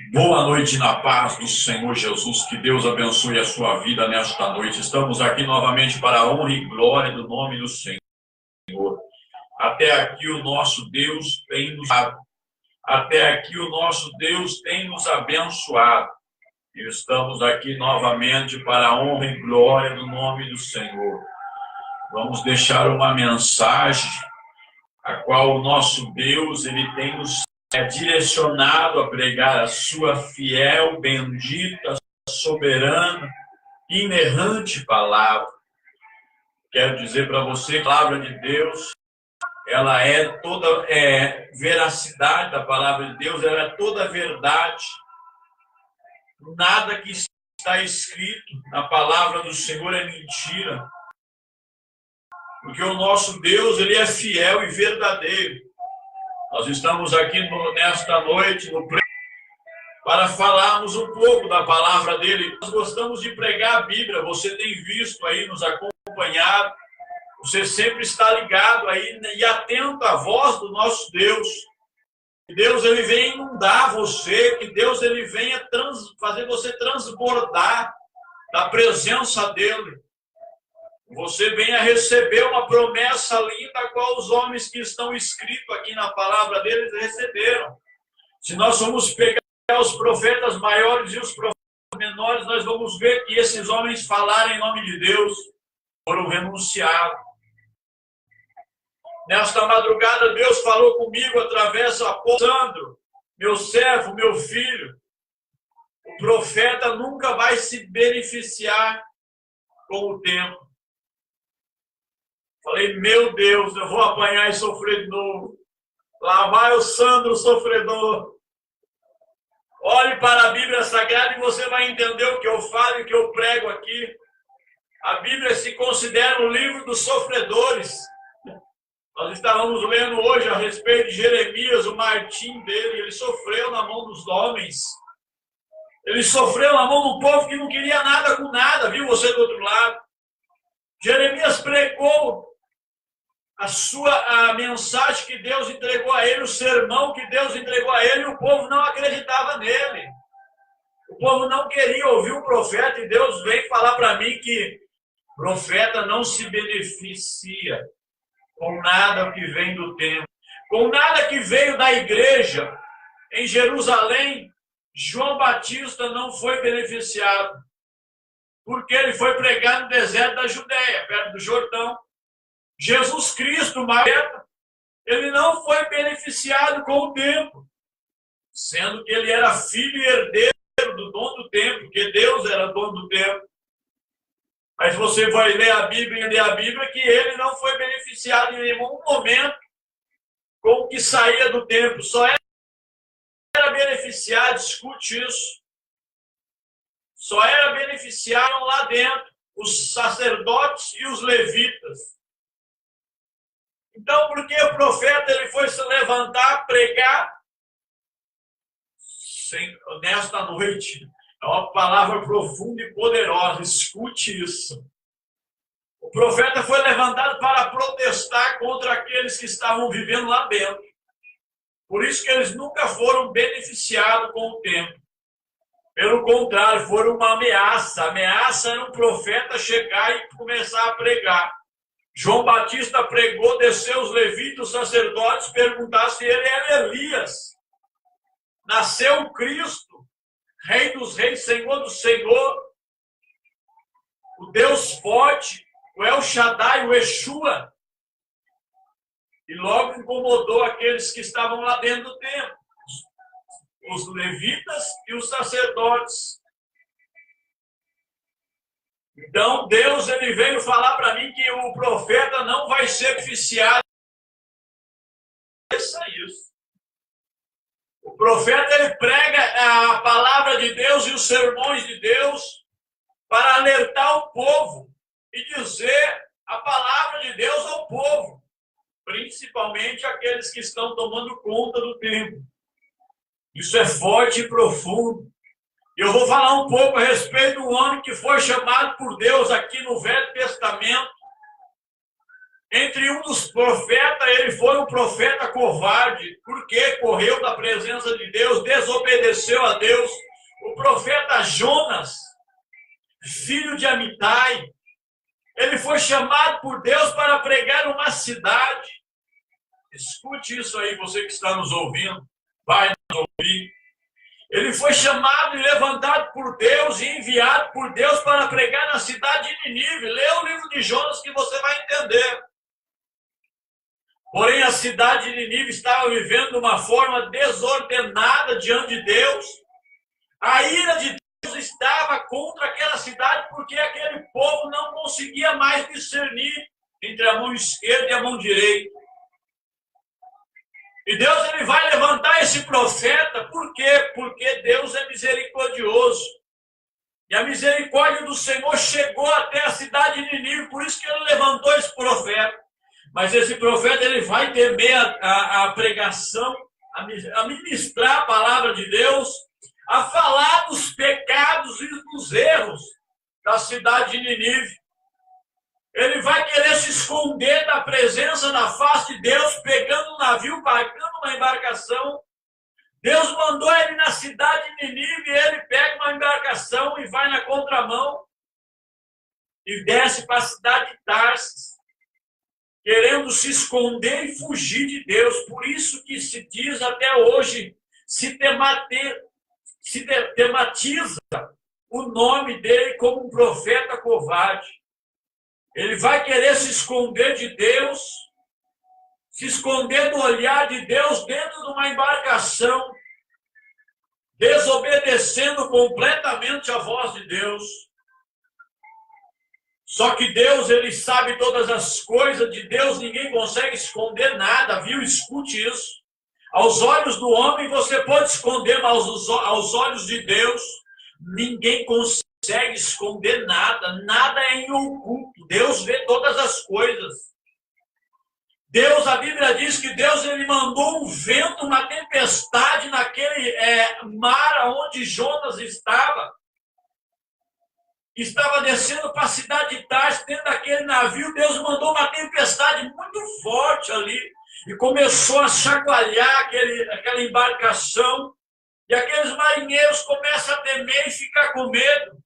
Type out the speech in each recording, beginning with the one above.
Boa noite na paz do Senhor Jesus, que Deus abençoe a sua vida nesta noite. Estamos aqui novamente para a honra e glória do nome do Senhor. Até aqui o nosso Deus tem nos abençoado. E estamos aqui novamente para a honra e glória do nome do Senhor. Vamos deixar uma mensagem a qual o nosso Deus ele tem nos direcionado a pregar a sua fiel, bendita, soberana, inerrante palavra. Quero dizer para você, a palavra de Deus, ela é toda veracidade da palavra de Deus, ela é toda verdade. Nada que está escrito na palavra do Senhor é mentira. Porque o nosso Deus, ele é fiel e verdadeiro. Nós estamos aqui nesta noite para falarmos um pouco da palavra dele. Nós gostamos de pregar a Bíblia. Você tem visto aí, nos acompanhado. Você sempre está ligado aí e atento à voz do nosso Deus. Que Deus ele venha inundar você, que Deus ele venha fazer você transbordar da presença dele. Você venha receber uma promessa linda, a qual os homens que estão escritos aqui na palavra deles receberam. Se nós formos pegar os profetas maiores e os profetas menores, nós vamos ver que esses homens falaram em nome de Deus, foram renunciados. Nesta madrugada, Deus falou comigo através do apóstolo Sandro, meu servo, meu filho. O profeta nunca vai se beneficiar com o tempo. Falei, meu Deus, eu vou apanhar e sofrer de novo. Lá vai o Sandro, o sofredor. Olhe para a Bíblia Sagrada e você vai entender o que eu falo e o que eu prego aqui. A Bíblia se considera o livro dos sofredores. Nós estávamos lendo hoje a respeito de Jeremias, o martim dele. Ele sofreu na mão dos homens. Ele sofreu na mão do povo que não queria nada com nada, viu você do outro lado? Jeremias pregou a mensagem que Deus entregou a ele, o sermão que Deus entregou a ele, e o povo não acreditava nele. O povo não queria ouvir o profeta, e Deus veio falar para mim que o profeta não se beneficia com nada que vem do templo. Com nada que veio da igreja em Jerusalém, João Batista não foi beneficiado. Porque ele foi pregar no deserto da Judéia, perto do Jordão. Jesus Cristo, ele não foi beneficiado com o templo, sendo que ele era filho e herdeiro do dono do templo, porque Deus era dono do templo. Mas você vai ler a Bíblia e ler a Bíblia que ele não foi beneficiado em nenhum momento com o que saía do templo. Só era beneficiado, escute isso, só era beneficiado lá dentro os sacerdotes e os levitas. Então, por que o profeta ele foi se levantar, pregar? Nesta noite, é uma palavra profunda e poderosa, escute isso. O profeta foi levantado para protestar contra aqueles que estavam vivendo lá dentro. Por isso que eles nunca foram beneficiados com o tempo. Pelo contrário, foram uma ameaça. A ameaça era um profeta chegar e começar a pregar. João Batista pregou, desceu os levitas, os sacerdotes, perguntar se ele era Elias. Nasceu o Cristo, Rei dos Reis, Senhor do Senhor, o Deus forte, o El Shaddai, o Yeshua. E logo incomodou aqueles que estavam lá dentro do templo, os levitas e os sacerdotes. Então, Deus ele veio falar para mim que o profeta não vai ser beneficiado. Isso. O profeta ele prega a palavra de Deus e os sermões de Deus para alertar o povo e dizer a palavra de Deus ao povo, principalmente aqueles que estão tomando conta do templo. Isso é forte e profundo. Eu vou falar um pouco a respeito do homem que foi chamado por Deus aqui no Velho Testamento. Entre um dos profetas, ele foi um profeta covarde, porque correu da presença de Deus, desobedeceu a Deus. O profeta Jonas, filho de Amitai, ele foi chamado por Deus para pregar uma cidade. Escute isso aí, você que está nos ouvindo, vai nos ouvir. Ele foi chamado e levantado por Deus e enviado por Deus para pregar na cidade de Nínive. Lê o livro de Jonas que você vai entender. Porém, a cidade de Nínive estava vivendo de uma forma desordenada diante de Deus. A ira de Deus estava contra aquela cidade porque aquele povo não conseguia mais discernir entre a mão esquerda e a mão direita. E Deus ele vai levantar esse profeta, por quê? Porque Deus é misericordioso. E a misericórdia do Senhor chegou até a cidade de Nínive, por isso que ele levantou esse profeta. Mas esse profeta ele vai temer a pregação, a ministrar a palavra de Deus, a falar dos pecados e dos erros da cidade de Nínive. Ele vai querer se esconder da presença, da face de Deus, pegando um navio, pagando uma embarcação. Deus mandou ele na cidade de Nínive, ele pega uma embarcação e vai na contramão e desce para a cidade de Tarsis, querendo se esconder e fugir de Deus. Por isso que se diz até hoje, se tematiza o nome dele como um profeta covarde. Ele vai querer se esconder de Deus, se esconder do olhar de Deus dentro de uma embarcação, desobedecendo completamente a voz de Deus. Só que Deus, ele sabe todas as coisas, de Deus ninguém consegue esconder nada, viu? Escute isso. Aos olhos do homem você pode esconder, mas aos olhos de Deus ninguém consegue esconder nada, nada é em oculto. Deus vê todas as coisas. Deus, a Bíblia diz que Deus ele mandou um vento, uma tempestade naquele mar onde Jonas estava descendo para a cidade de Tarsis, dentro daquele navio. Deus mandou uma tempestade muito forte ali e começou a chacoalhar aquela embarcação, e aqueles marinheiros começam a temer e ficar com medo.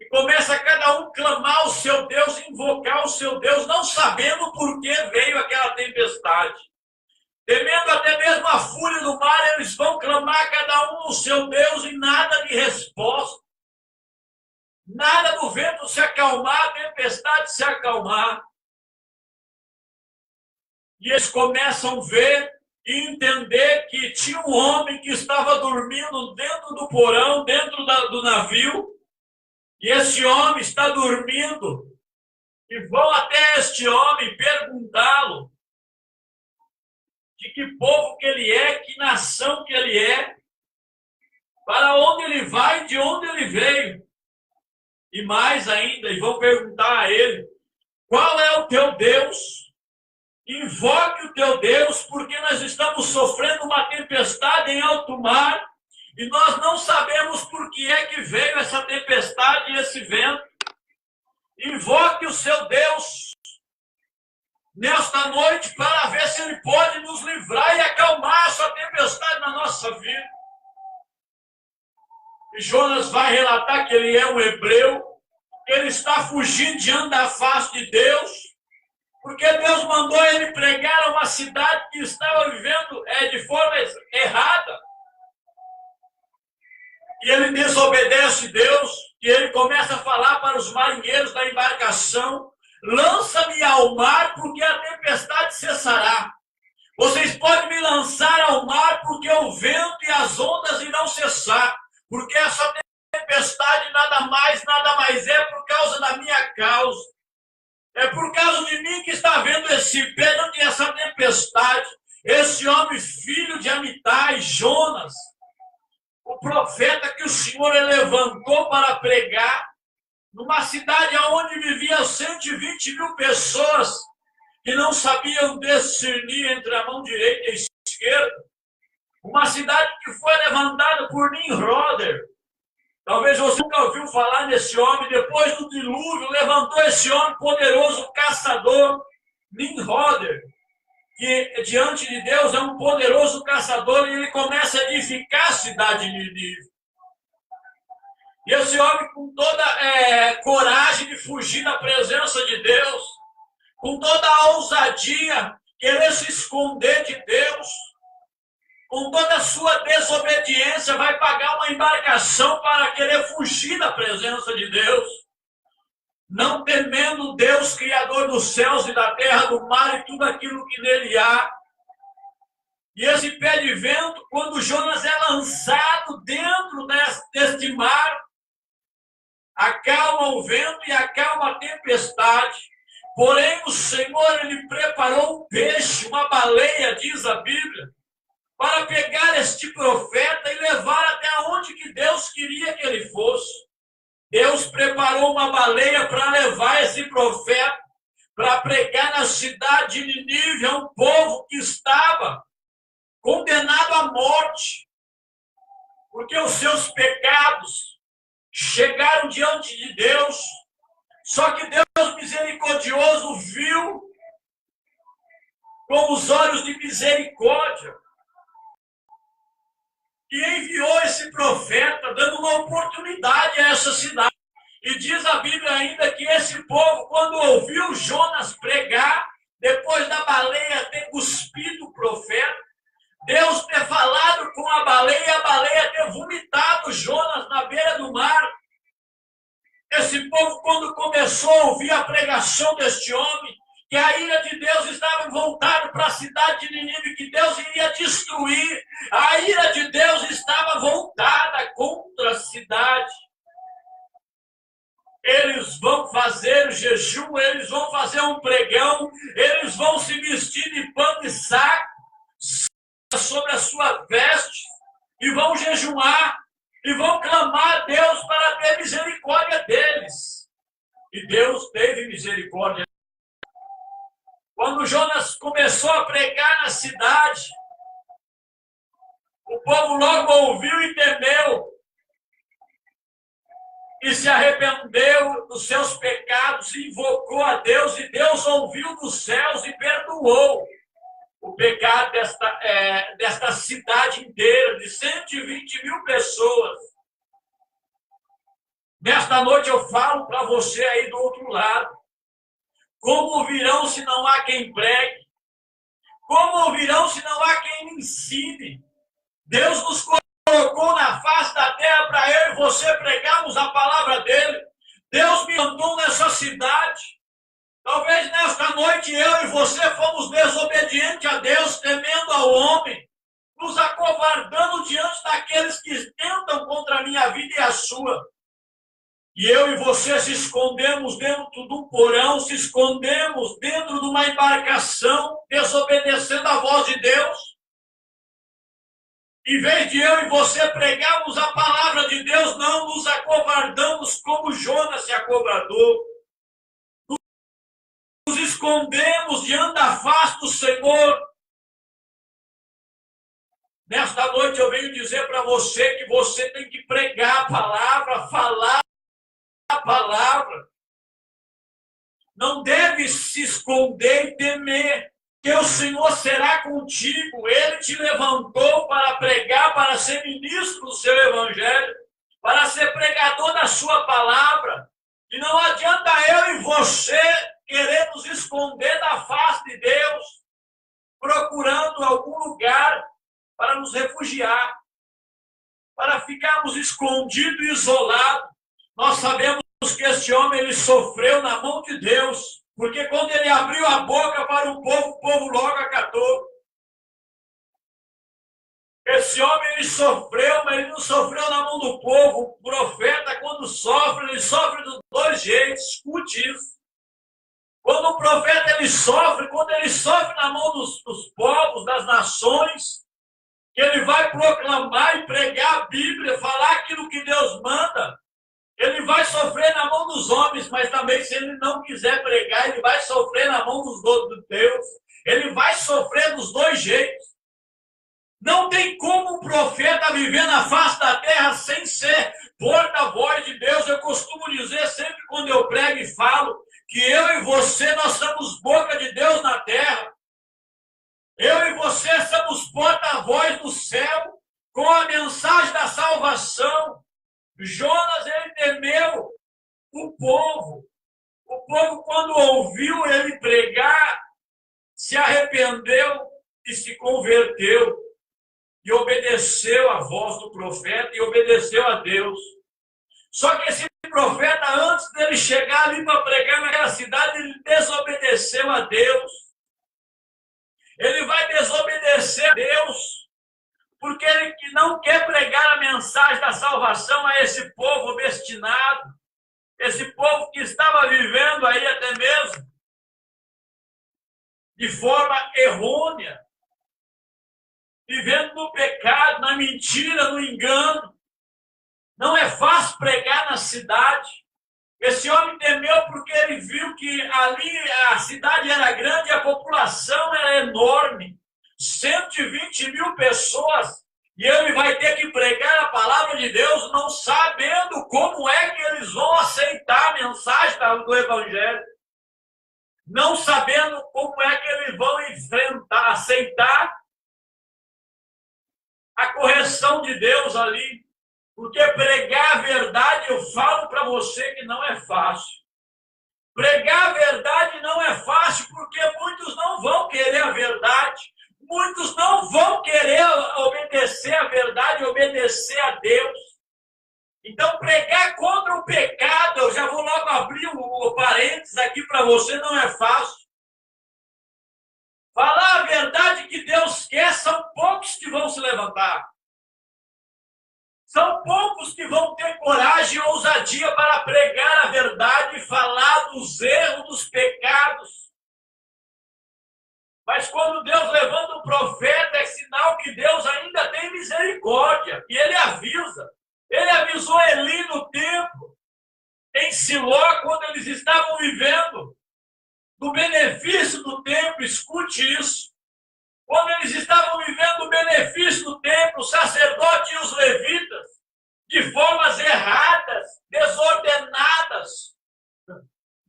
E começa cada um clamar o seu Deus, invocar o seu Deus, não sabendo por que veio aquela tempestade. Temendo até mesmo a fúria do mar, eles vão clamar cada um o seu Deus e nada de resposta. Nada do vento se acalmar, a tempestade se acalmar. E eles começam a ver e entender que tinha um homem que estava dormindo dentro do porão, dentro do navio, e esse homem está dormindo. E vão até este homem perguntá-lo de que povo que ele é, que nação que ele é, para onde ele vai, de onde ele veio. E mais ainda, e vão perguntar a ele, qual é o teu Deus? Invoque o teu Deus, porque nós estamos sofrendo uma tempestade em alto mar, e nós não sabemos por que é que veio essa tempestade e esse vento. Invoque o seu Deus nesta noite para ver se ele pode nos livrar e acalmar essa tempestade na nossa vida. E Jonas vai relatar que ele é um hebreu, que ele está fugindo diante da face de Deus, porque Deus mandou ele pregar a uma cidade que estava vivendo de forma errada. E ele desobedece Deus, e ele começa a falar para os marinheiros da embarcação, lança-me ao mar, porque a tempestade cessará. Vocês podem me lançar ao mar, porque o vento e as ondas irão cessar. Porque essa tempestade nada mais é por causa da minha causa. É por causa de mim que está havendo perante essa tempestade. Esse homem, filho de Amitai, Jonas, o profeta que o Senhor levantou para pregar, numa cidade onde viviam 120 mil pessoas que não sabiam discernir entre a mão direita e a esquerda. Uma cidade que foi levantada por Nimrod, Talvez você nunca ouviu falar nesse homem. Depois do dilúvio, levantou esse homem poderoso, caçador, Nimrod, que diante de Deus é um poderoso caçador, e ele começa a edificar a cidade de Nínive. E esse homem, com toda coragem de fugir da presença de Deus, com toda a ousadia, querer se esconder de Deus, com toda a sua desobediência, vai pagar uma embarcação para querer fugir da presença de Deus, não temendo Deus, Criador dos céus e da terra, do mar e tudo aquilo que nele há. E esse pé de vento, quando Jonas é lançado dentro deste mar, acalma o vento e acalma a tempestade. Porém, o Senhor, ele preparou um peixe, uma baleia, diz a Bíblia, para pegar este profeta e levar até onde que Deus queria que ele fosse. Deus preparou uma baleia para levar esse profeta, para pregar na cidade de Nínive, a um povo que estava condenado à morte, porque os seus pecados chegaram diante de Deus. Só que Deus misericordioso viu com os olhos de misericórdia e enviou esse profeta, dando uma oportunidade a essa cidade. E diz a Bíblia ainda que esse povo, quando ouviu Jonas pregar, depois da baleia ter cuspido o profeta, Deus ter falado com a baleia ter vomitado Jonas na beira do mar. Esse povo, quando começou a ouvir a pregação deste homem, que a ira de Deus estava voltada para a cidade de Nínive, que Deus iria destruir, a ira de Deus estava voltada contra a cidade. Eles vão fazer jejum, eles vão fazer um pregão, eles vão se vestir de pano e saco sobre a sua veste e vão jejuar e vão clamar a Deus para ter misericórdia deles. E Deus teve misericórdia. Quando Jonas começou a pregar na cidade, o povo logo ouviu e temeu, e se arrependeu dos seus pecados, e invocou a Deus, e Deus ouviu dos céus e perdoou o pecado desta cidade inteira, de 120 mil pessoas. Nesta noite eu falo para você aí do outro lado. Como ouvirão se não há quem pregue? Como ouvirão se não há quem ensine? Deus nos colocou na face da terra para eu e você pregarmos a palavra dele. Deus me mandou nessa cidade. Talvez nesta noite eu e você fomos desobedientes a Deus, temendo ao homem, nos acovardando diante daqueles que tentam contra a minha vida e a sua. E eu e você se escondemos dentro de um porão, se escondemos dentro de uma embarcação, desobedecendo a voz de Deus. Em vez de eu e você pregarmos a palavra de Deus, não nos acovardamos como Jonas se acovardou. Nos escondemos diante da face do Senhor. Nesta noite eu venho dizer para você que você tem que pregar a palavra, falar a palavra. Não deve se esconder e temer, que o Senhor será contigo. Ele te levantou para pregar, para ser ministro do seu evangelho, para ser pregador da sua palavra. E não adianta eu e você querer nos esconder da face de Deus, procurando algum lugar para nos refugiar, para ficarmos escondidos e isolados. Nós sabemos que este homem ele sofreu na mão de Deus, porque quando ele abriu a boca para o povo logo acatou. Esse homem ele sofreu, mas ele não sofreu na mão do povo. O profeta, quando sofre, ele sofre dos dois jeitos. Escute isso. Quando o profeta ele sofre, quando ele sofre na mão dos povos, das nações, que ele vai proclamar e pregar a Bíblia, falar aquilo que Deus manda, ele vai sofrer na mão dos homens, mas também se ele não quiser pregar, ele vai sofrer na mão dos Deus. Ele vai sofrer dos dois jeitos. Não tem como um profeta viver na face da terra sem ser porta-voz de Deus. Eu costumo dizer sempre quando eu prego e falo que eu e você, nós somos boca de Deus na terra. Eu e você somos porta-voz do céu com a mensagem da salvação. Jonas, ele temeu o povo. O povo, quando ouviu ele pregar, se arrependeu e se converteu. E obedeceu a voz do profeta e obedeceu a Deus. Só que esse profeta, antes dele chegar ali para pregar naquela cidade, ele desobedeceu a Deus. Ele vai desobedecer a Deus, porque ele não quer pregar a mensagem da salvação a esse povo obstinado, esse povo que estava vivendo aí até mesmo de forma errônea, vivendo no pecado, na mentira, no engano. Não é fácil pregar na cidade. Esse homem temeu porque ele viu que ali a cidade era grande e a população era enorme. 120 mil pessoas. E ele vai ter que pregar a palavra de Deus não sabendo como é que eles vão aceitar a mensagem do Evangelho. Não sabendo como é que eles vão enfrentar, aceitar a correção de Deus ali. Porque pregar a verdade, eu falo para você que não é fácil. Pregar a verdade não é fácil porque muitos não vão querer a verdade. Muitos não vão querer obedecer a verdade, obedecer a Deus. Então, pregar contra o pecado, eu já vou logo abrir o parênteses aqui para você, não é fácil. Falar a verdade que Deus quer, são poucos que vão se levantar. São poucos que vão ter coragem e ousadia para pregar a verdade e falar dos erros, dos pecados. Mas quando Deus levanta um profeta, é sinal que Deus ainda tem misericórdia. E ele avisa. Ele avisou Eli no templo, em Siló, quando eles estavam vivendo do benefício do templo. Escute isso. Quando eles estavam vivendo o benefício do templo, o sacerdote e os levitas, de formas erradas, desordenadas,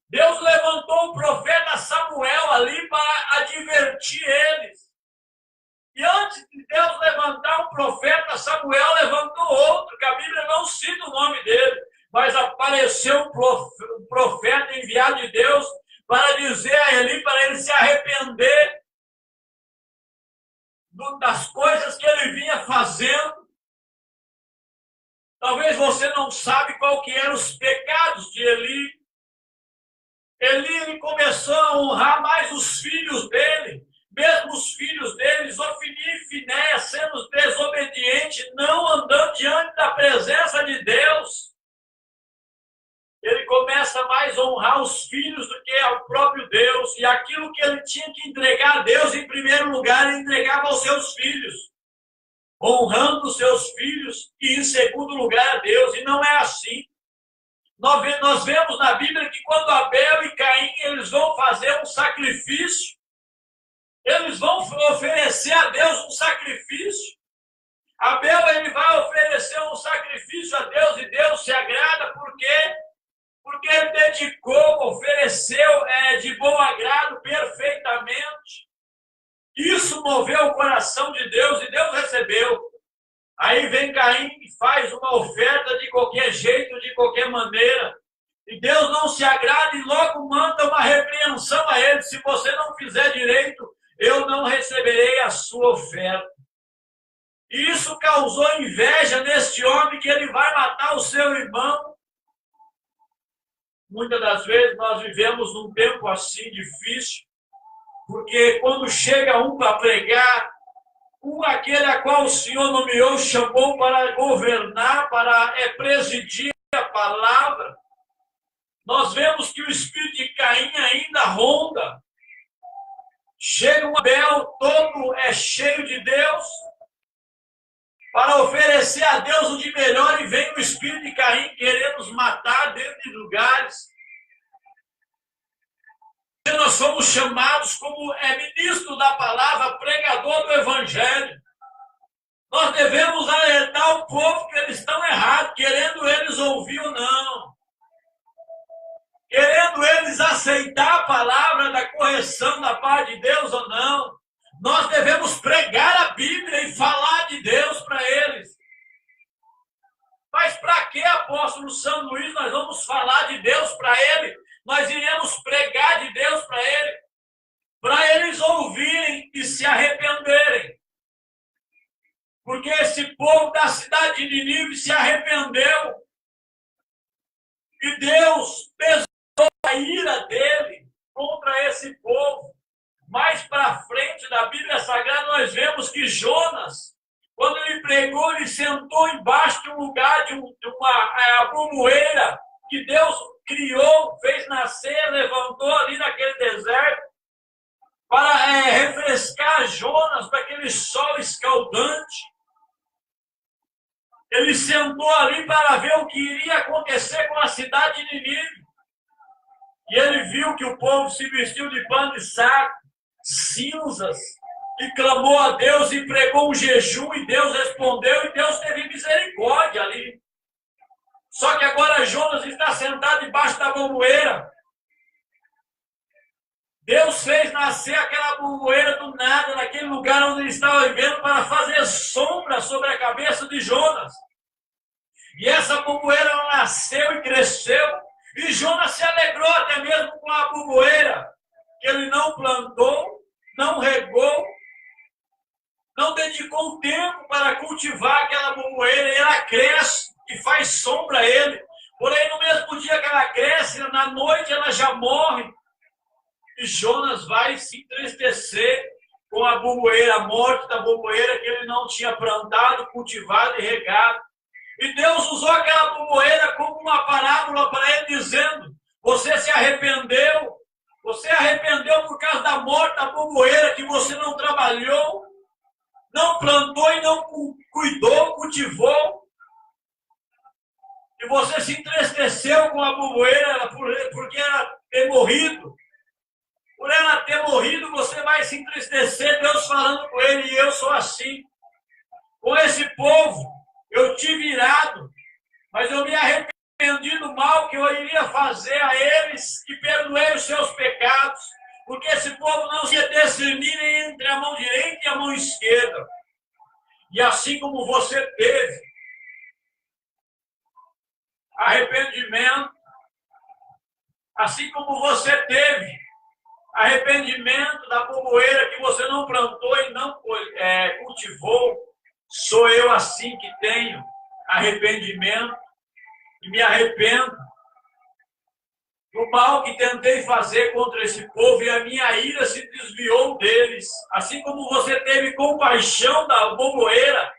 Deus levantou o profeta Samuel ali para advertir eles. E antes de Deus levantar o profeta Samuel, levantou outro, que a Bíblia não cita o nome dele, mas apareceu um profeta enviado de Deus para dizer a Eli, para ele se arrepender das coisas que ele vinha fazendo. Talvez você não sabe qual que eram os pecados de Eli. Ele começou a honrar mais os filhos dele, mesmo os filhos deles, Ofni e Finéias, sendo desobedientes, não andando diante da presença de Deus. Ele começa mais a honrar os filhos do que ao próprio Deus. E aquilo que ele tinha que entregar a Deus, em primeiro lugar, ele entregava aos seus filhos. Honrando os seus filhos e, em segundo lugar, a Deus. E não é assim. Nós vemos na Bíblia que quando Abel e Caim eles vão fazer um sacrifício, eles vão oferecer a Deus um sacrifício. Abel ele vai oferecer um sacrifício a Deus e Deus se agrada porque ele dedicou, ofereceu de bom agrado perfeitamente. Isso moveu o coração de Deus e Deus recebeu. Aí vem Caim e faz uma oferta de qualquer jeito, de qualquer maneira. E Deus não se agrada e logo manda uma repreensão a ele. Se você não fizer direito, eu não receberei a sua oferta. E isso causou inveja neste homem que ele vai matar o seu irmão. Muitas das vezes nós vivemos num tempo assim difícil, porque quando chega um para pregar, aquele a qual o Senhor nomeou, chamou para governar, para presidir a palavra, nós vemos que o espírito de Caim ainda ronda. Chega um Abel, todo cheio de Deus, para oferecer a Deus o de melhor, e vem o espírito de Caim querer nos matar dentro de lugares. Nós somos chamados como ministro da palavra, pregador do Evangelho. Nós nós devemos alertar o povo que eles estão errados, querendo eles ouvir ou não. Querendo eles aceitar a palavra da correção da parte de Deus ou não. Nós devemos pregar a Bíblia e falar de Deus para eles. Mas para que, apóstolo São Luís, nós vamos falar de Deus para ele? Nós iremos pregar de Deus para ele, para eles ouvirem e se arrependerem. Porque esse povo da cidade de Nínive se arrependeu. E Deus pesou a ira dele contra esse povo. Mais para frente da Bíblia Sagrada, nós vemos que Jonas, quando ele pregou, ele sentou embaixo de um lugar, de uma brumoeira que Deus criou, fez nascer, levantou ali naquele deserto para refrescar Jonas daquele sol escaldante. Ele sentou ali para ver o que iria acontecer com a cidade de Nínive. E ele viu que o povo se vestiu de pano de saco, cinzas, e clamou a Deus e pregou um jejum, e Deus respondeu, e Deus teve misericórdia ali. Só que agora Jonas está sentado debaixo da bomboeira. Deus fez nascer aquela bomboeira do nada, naquele lugar onde ele estava vivendo, para fazer sombra sobre a cabeça de Jonas. E essa bomboeira nasceu e cresceu, e Jonas se alegrou até mesmo com a bomboeira, que ele não plantou, não regou, não dedicou tempo para cultivar aquela bomboeira, e ela cresce e faz sombra a ele. Porém, no mesmo dia que ela cresce, na noite ela já morre. E Jonas vai se entristecer com a bomboeira, a morte da bomboeira que ele não tinha plantado, cultivado e regado. E Deus usou aquela bomboeira como uma parábola para ele, dizendo: você se arrependeu, você arrependeu por causa da morte da bomboeira, que você não trabalhou, não plantou e não cuidou, cultivou. E você se entristeceu com a bomboeira porque ela ter morrido. Por ela ter morrido, você vai se entristecer. Deus falando com ele, e eu sou assim. Com esse povo, eu tive irado, mas eu me arrependi do mal que eu iria fazer a eles e perdoei os seus pecados, porque esse povo não se discernir entre a mão direita e a mão esquerda. E assim como você teve arrependimento, assim como você teve arrependimento da bomboeira que você não plantou e não cultivou, sou eu assim que tenho arrependimento e me arrependo do mal que tentei fazer contra esse povo, e a minha ira se desviou deles. Assim como você teve compaixão da bomboeira,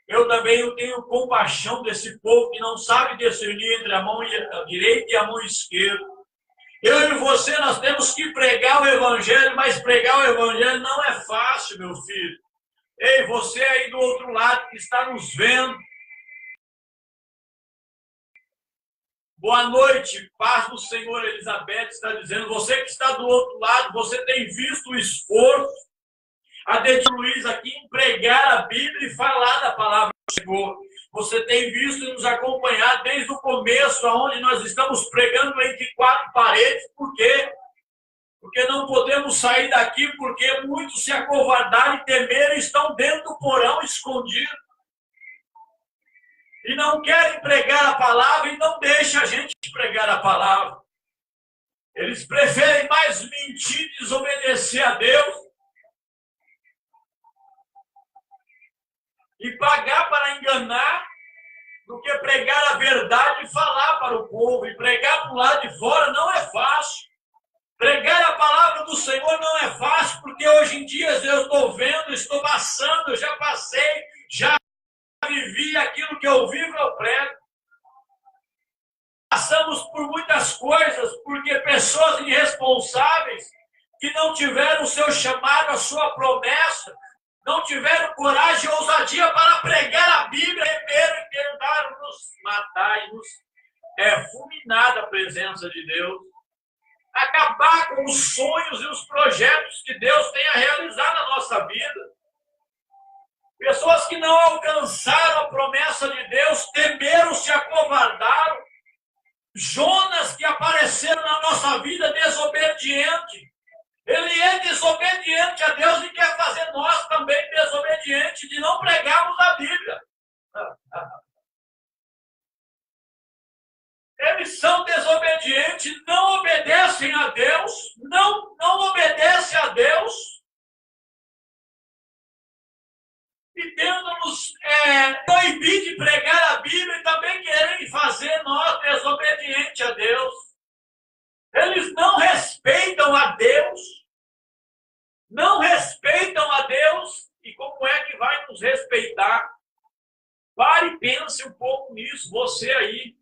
eu também tenho compaixão desse povo que não sabe discernir entre a mão direita e a mão esquerda. Eu e você, nós temos que pregar o Evangelho, mas pregar o Evangelho não é fácil, meu filho. Ei, você aí do outro lado que está nos vendo, boa noite, paz do Senhor. Elizabeth está dizendo: você que está do outro lado, você tem visto o esforço a Deus Luiz aqui em pregar a Bíblia e falar da palavra do Senhor. Você tem visto e nos acompanhado desde o começo, onde nós estamos pregando entre quatro paredes. Por quê? Porque não podemos sair daqui, porque muitos se acovardaram e temeram e estão dentro do porão escondidos. E não querem pregar a palavra e não deixam a gente pregar a palavra. Eles preferem mais mentir e desobedecer a Deus e pagar para enganar do que pregar a verdade e falar para o povo. E pregar para o lado de fora não é fácil. Pregar a palavra do Senhor não é fácil, porque hoje em dia eu estou vendo, estou passando, eu já passei, já vivi aquilo que eu vivo, eu prego. Passamos por muitas coisas, porque pessoas irresponsáveis que não tiveram o seu chamado, a sua promessa, não tiveram coragem e ousadia para pregar a Bíblia, e tentaram nos matar e nos fulminar da presença de Deus. Acabar com os sonhos e os projetos que Deus tem a realizar na nossa vida. Pessoas que não alcançaram a promessa de Deus, temeram, se acovardaram. Jonas, que apareceram na nossa vida desobediente. Ele é desobediente a Deus e quer fazer nós também desobedientes, de não pregarmos a Bíblia. Eles são desobedientes, não obedecem a Deus, não obedecem a Deus, e tendo-nos proibir de pregar a Bíblia e também querem fazer nós desobedientes a Deus. Eles não respeitam a Deus, e como é que vai nos respeitar? Pare e pense um pouco nisso, você aí.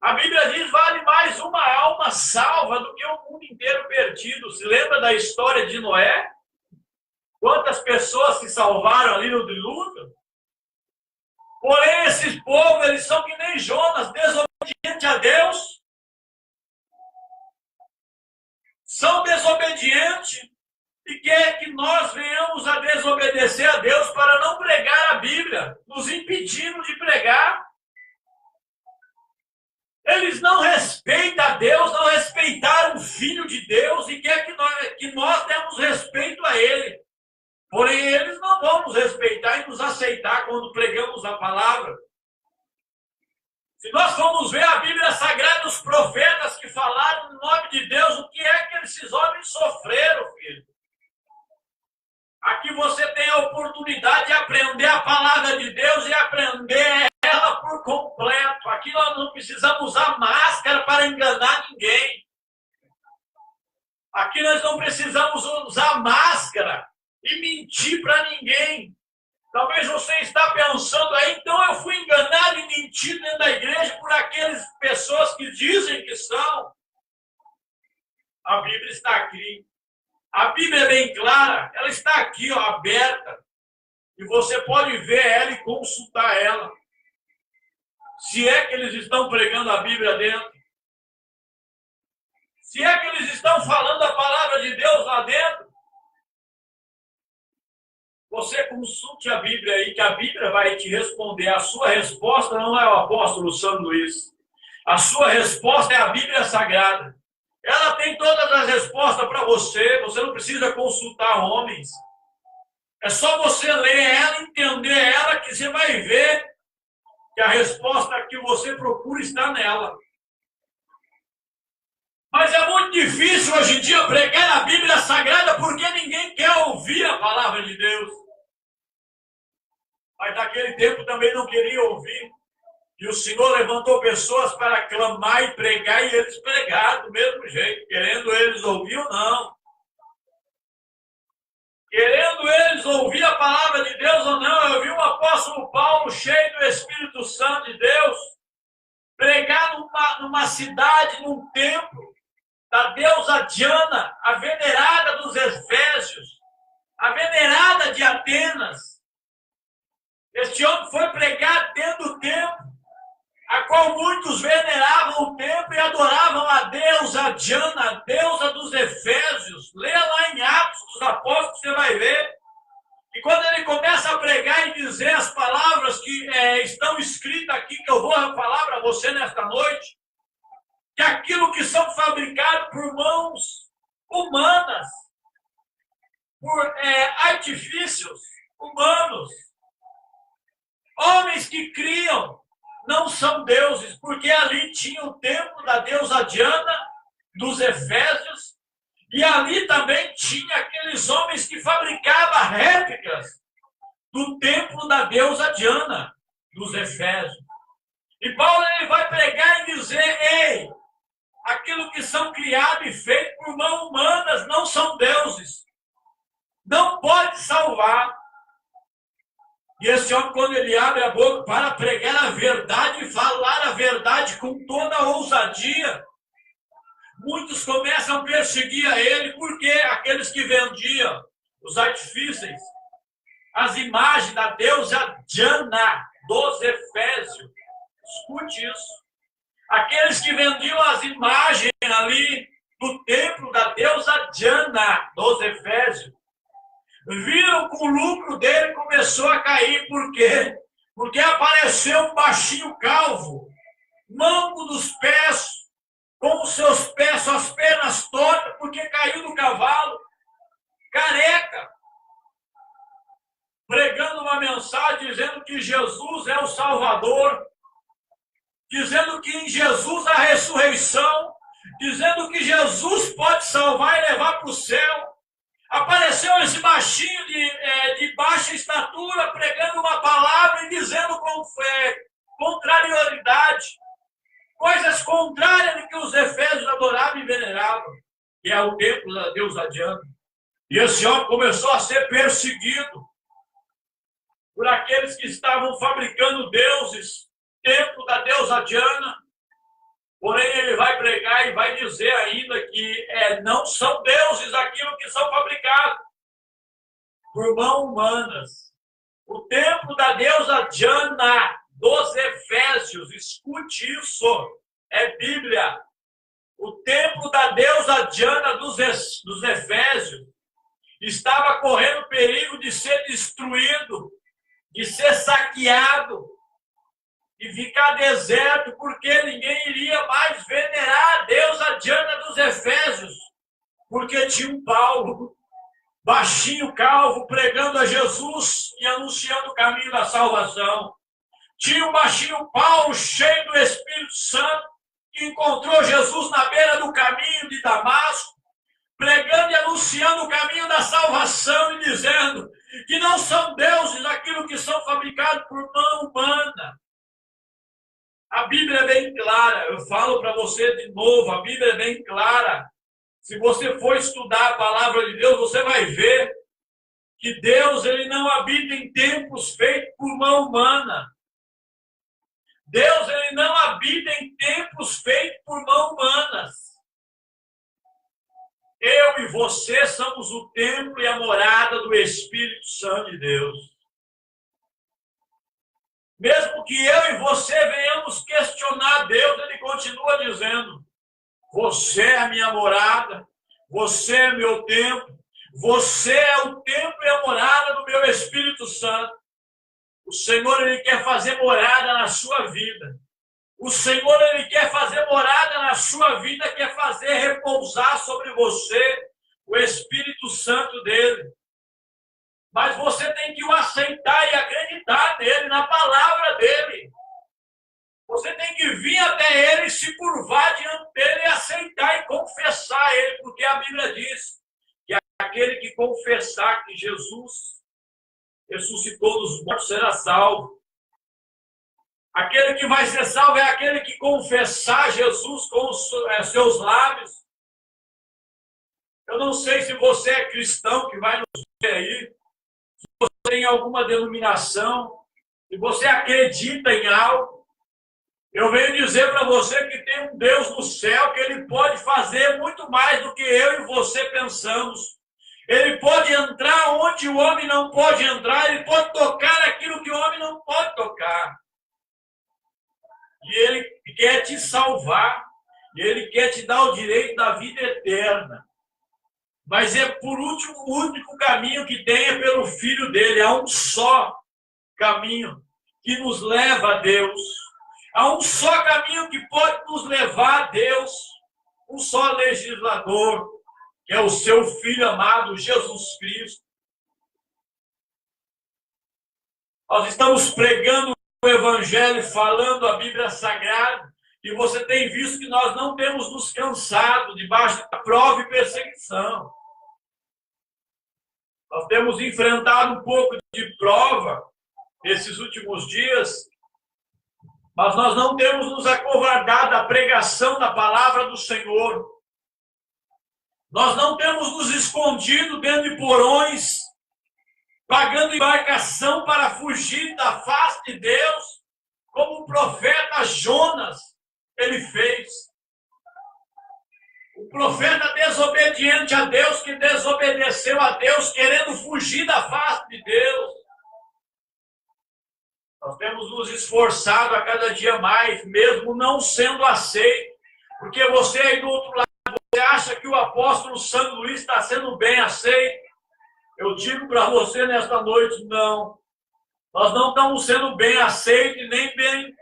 A Bíblia diz, vale mais uma alma salva do que o mundo inteiro perdido. Se lembra da história de Noé? Quantas pessoas se salvaram ali no dilúvio? Porém, esses povos, eles são que nem Jonas, desobedientes a Deus. São desobedientes e quer que nós venhamos a desobedecer a Deus para não pregar a Bíblia, nos impedindo de pregar. Eles não respeitam a Deus, não respeitaram o Filho de Deus e quer que nós demos respeito a Ele. Porém, eles não vão nos respeitar e nos aceitar quando pregamos a palavra. Se nós formos ver a Bíblia Sagrada, os profetas que falaram no nome de Deus, o que é que esses homens sofreram, filho? Aqui você tem a oportunidade de aprender a palavra de Deus e aprender ela por completo. Aqui nós não precisamos usar máscara para enganar ninguém. Aqui nós não precisamos usar máscara e mentir para ninguém. Talvez você está pensando aí, então eu fui enganado e mentido dentro da igreja por aquelas pessoas que dizem que são. A Bíblia está aqui. A Bíblia é bem clara, ela está aqui, ó, aberta. E você pode ver ela e consultar ela. Se é que eles estão pregando a Bíblia dentro. Se é que eles estão falando a palavra de Deus lá dentro. Você consulte a Bíblia aí, que a Bíblia vai te responder. A sua resposta não é o apóstolo São Luís. A sua resposta é a Bíblia Sagrada. Ela tem todas as respostas para você. Você não precisa consultar homens. É só você ler ela, entender ela, que você vai ver que a resposta que você procura está nela. Mas é muito difícil hoje em dia pregar a Bíblia Sagrada porque ninguém quer ouvir a palavra de Deus. Mas naquele tempo também não queria ouvir. E o Senhor levantou pessoas para clamar e pregar, e eles pregaram do mesmo jeito, querendo eles ouvir ou não. Querendo eles ouvir a palavra de Deus ou não, eu vi o apóstolo Paulo, cheio do Espírito Santo de Deus, pregar numa cidade, num templo, da deusa Diana, a venerada dos Efésios, a venerada de Atenas. Este homem foi pregar dentro do templo, a qual muitos veneravam o templo e adoravam a deusa Diana, a deusa dos Efésios. Leia lá em Atos dos Apóstolos, você vai ver. E quando ele começa a pregar e dizer as palavras que estão escritas aqui, que eu vou falar para você nesta noite, que aquilo que são fabricados por mãos humanas, por artifícios humanos, homens que criam, não são deuses, porque ali tinha o templo da deusa Diana, dos Efésios, e ali também tinha aqueles homens que fabricavam réplicas do templo da deusa Diana, dos Efésios. E Paulo ele vai pregar e dizer, ei, aquilo que são criado e feito por mãos humanas não são deuses. Não pode salvar. E esse homem, quando ele abre a boca para pregar a verdade e falar a verdade com toda a ousadia, muitos começam a perseguir a ele, porque aqueles que vendiam os artifícios, as imagens da deusa Diana dos Efésios. Escute isso. Aqueles que vendiam as imagens ali do templo da deusa Diana dos Efésios viram que o lucro dele começou a cair. Por quê? Porque apareceu um baixinho calvo, manco dos pés, com os seus pés, suas pernas tortas, porque caiu do cavalo, careca, pregando uma mensagem dizendo que Jesus é o Salvador, dizendo que em Jesus há ressurreição, dizendo que Jesus pode salvar e levar para o céu. Apareceu esse baixinho de baixa estatura, pregando uma palavra e dizendo com contrariedade, coisas contrárias do que os efésios adoravam e veneravam, que é o templo da deusa Diana. E esse homem começou a ser perseguido por aqueles que estavam fabricando deuses, templo da deusa Diana. Porém, ele vai pregar e vai dizer ainda que não são deuses aquilo que são fabricados por mãos humanas. O templo da deusa Diana dos Efésios, escute isso, é Bíblia. O templo da deusa Diana dos Efésios estava correndo perigo de ser destruído, de ser saqueado, e ficar deserto, porque ninguém iria mais venerar a deusa Diana dos Efésios, porque tinha um Paulo, baixinho, calvo, pregando a Jesus e anunciando o caminho da salvação. Tinha um baixinho Paulo, cheio do Espírito Santo, que encontrou Jesus na beira do caminho de Damasco, pregando e anunciando o caminho da salvação e dizendo que não são deuses aquilo que são fabricados por mão humana. A Bíblia é bem clara, eu falo para você de novo, a Bíblia é bem clara. Se você for estudar a palavra de Deus, você vai ver que Deus ele não habita em templos feitos por mão humana. Deus ele não habita em templos feitos por mãos humanas. Eu e você somos o templo e a morada do Espírito Santo de Deus. Mesmo que eu e você venhamos questionar Deus, ele continua dizendo: você é a minha morada, você é meu templo, você é o templo e a morada do meu Espírito Santo. O Senhor, ele quer fazer morada na sua vida. O Senhor, ele quer fazer morada na sua vida, quer fazer repousar sobre você o Espírito Santo dele. Mas você tem que o aceitar e acreditar nele, na palavra dele. Você tem que vir até ele, se curvar diante dele e aceitar e confessar ele, porque a Bíblia diz que aquele que confessar que Jesus ressuscitou dos mortos será salvo. Aquele que vai ser salvo é aquele que confessar Jesus com os seus lábios. Eu não sei se você é cristão que vai nos ver aí, tem alguma denominação, se você acredita em algo, eu venho dizer para você que tem um Deus no céu, que ele pode fazer muito mais do que eu e você pensamos. Ele pode entrar onde o homem não pode entrar, ele pode tocar aquilo que o homem não pode tocar. E ele quer te salvar, e ele quer te dar o direito da vida eterna. Mas é por último, o único caminho que tem é pelo Filho dele. Há um só caminho que nos leva a Deus. Há um só caminho que pode nos levar a Deus. Um só legislador, que é o seu Filho amado, Jesus Cristo. Nós estamos pregando o Evangelho, falando a Bíblia Sagrada, e você tem visto que nós não temos nos cansado debaixo da prova e perseguição. Nós temos enfrentado um pouco de prova nesses últimos dias, mas nós não temos nos acovardado da pregação da palavra do Senhor. Nós não temos nos escondido dentro de porões, pagando embarcação para fugir da face de Deus, como o profeta Jonas ele fez. O profeta desobediente a Deus, que desobedeceu a Deus, querendo fugir da face de Deus. Nós temos nos esforçado a cada dia mais, mesmo não sendo aceito, porque você aí do outro lado, você acha que o apóstolo Santo Luís está sendo bem aceito. Eu digo para você nesta noite, não. Nós não estamos sendo bem aceitos, nem bem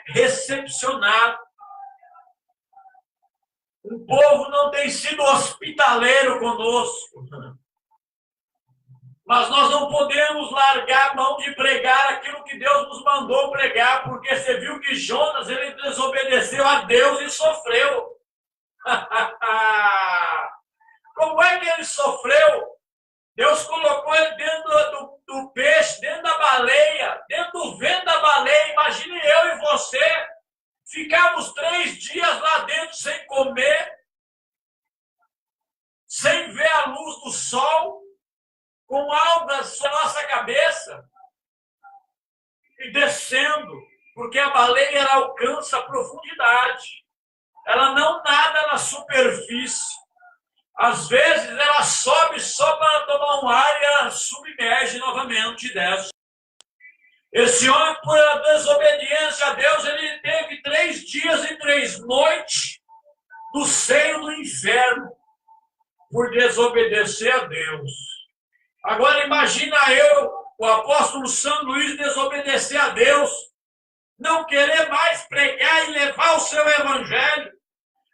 recepcionados. O povo não tem sido hospitaleiro conosco. Mas nós não podemos largar a mão de pregar aquilo que Deus nos mandou pregar, porque você viu que Jonas, ele desobedeceu a Deus e sofreu. Como é que ele sofreu? Deus colocou ele dentro do peixe, dentro da baleia, dentro do vento da baleia. Imagine eu e você, ficamos 3 dias lá dentro sem comer, sem ver a luz do sol, com algas na nossa cabeça e descendo, porque a baleia ela alcança a profundidade. Ela não nada na superfície. Às vezes ela sobe só para tomar um ar e ela submerge novamente e desce. Esse homem, por a desobediência a Deus, ele teve 3 dias e 3 noites no seio do inferno por desobedecer a Deus. Agora imagina eu, o apóstolo São Luís, desobedecer a Deus, não querer mais pregar e levar o seu evangelho,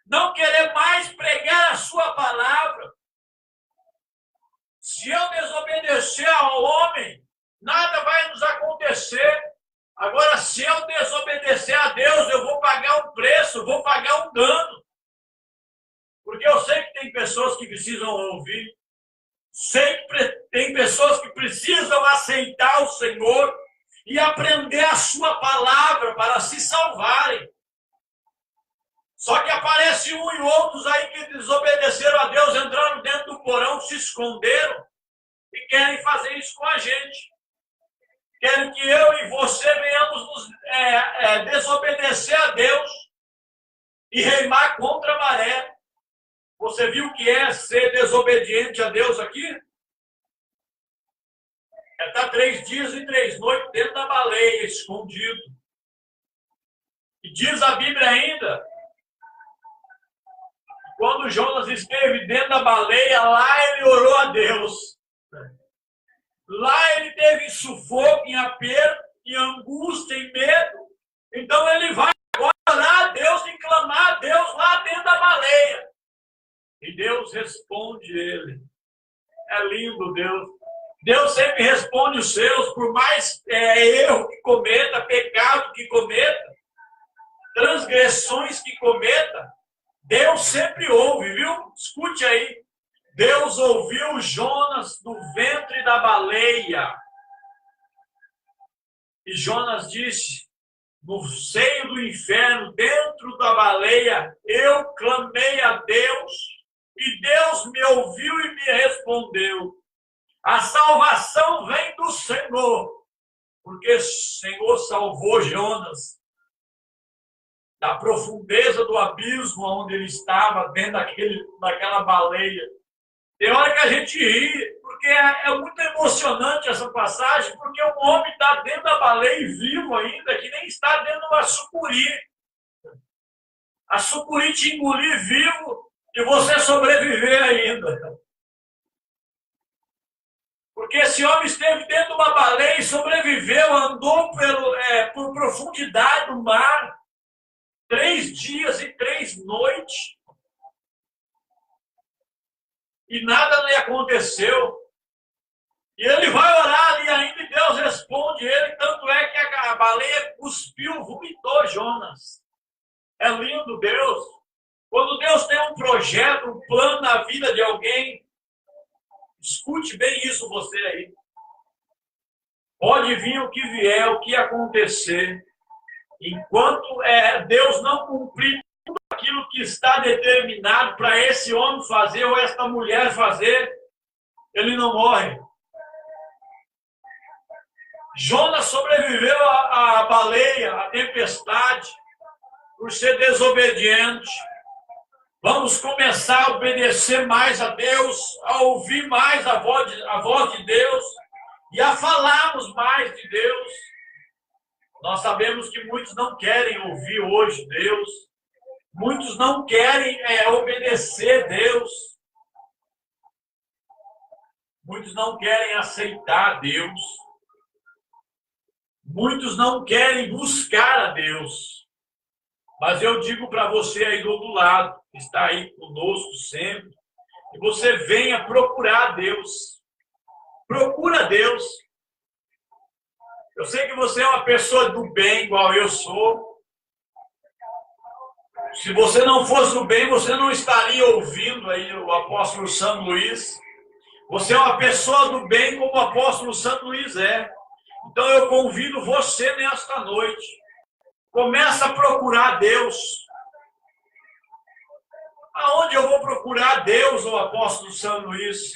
não querer mais pregar a sua palavra. Se eu desobedecer ao homem, nada vai nos acontecer. Agora, se eu desobedecer a Deus, eu vou pagar um preço, vou pagar um dano. Porque eu sei que tem pessoas que precisam ouvir. Sempre tem pessoas que precisam aceitar o Senhor e aprender a sua palavra para se salvarem. Só que aparece um e outros aí que desobedeceram a Deus, entraram dentro do porão, se esconderam e querem fazer isso com a gente. Querem que eu e você venhamos nos desobedecer a Deus e remar contra a maré. Você viu o que é ser desobediente a Deus aqui? É estar 3 dias e 3 noites dentro da baleia, escondido. E diz a Bíblia ainda, quando Jonas esteve dentro da baleia, lá ele orou a Deus. Lá ele teve sufoco, em aperto, em angústia, em medo. Então ele vai agora orar a Deus e clamar a Deus lá dentro da baleia. E Deus responde ele. É lindo Deus. Deus sempre responde os seus, por mais erro que cometa, pecado que cometa, transgressões que cometa, Deus sempre ouve, viu? Escute aí. Deus ouviu Jonas do ventre da baleia. E Jonas disse, no seio do inferno, dentro da baleia, eu clamei a Deus, e Deus me ouviu e me respondeu. A salvação vem do Senhor, porque o Senhor salvou Jonas da profundeza do abismo onde ele estava, dentro daquela baleia. Tem hora que a gente ri, porque é muito emocionante essa passagem, porque o homem está dentro da baleia vivo ainda, que nem está dentro de uma sucuri. A sucuri te engolir vivo e você sobreviver ainda. Porque esse homem esteve dentro de uma baleia e sobreviveu, andou por profundidade do mar, 3 dias e 3 noites. E nada lhe aconteceu. E ele vai orar ali ainda e Deus responde ele. Tanto é que a baleia cuspiu, vomitou Jonas. É lindo Deus. Quando Deus tem um projeto, um plano na vida de alguém, escute bem isso você aí. Pode vir o que vier, o que acontecer. Enquanto Deus não cumprir tudo aquilo que está determinado para esse homem fazer ou esta mulher fazer, ele não morre. Jonas sobreviveu à baleia, à tempestade, por ser desobediente. Vamos começar a obedecer mais a Deus, a ouvir mais a voz de Deus e a falarmos mais de Deus. Nós sabemos que muitos não querem ouvir hoje Deus, muitos não querem obedecer Deus, Muitos não querem aceitar Deus. Muitos não querem buscar a Deus. Mas eu digo para você aí do outro lado, que está aí conosco sempre, que você venha procurar Deus. Procura Deus. Eu sei que você é uma pessoa do bem, igual eu sou. Se você não fosse do bem, você não estaria ouvindo aí o apóstolo Santo Luís. Você é uma pessoa do bem, como o apóstolo Santo Luís é. Então eu convido você nesta noite. Começa a procurar Deus. Aonde eu vou procurar Deus, o apóstolo Santo Luís?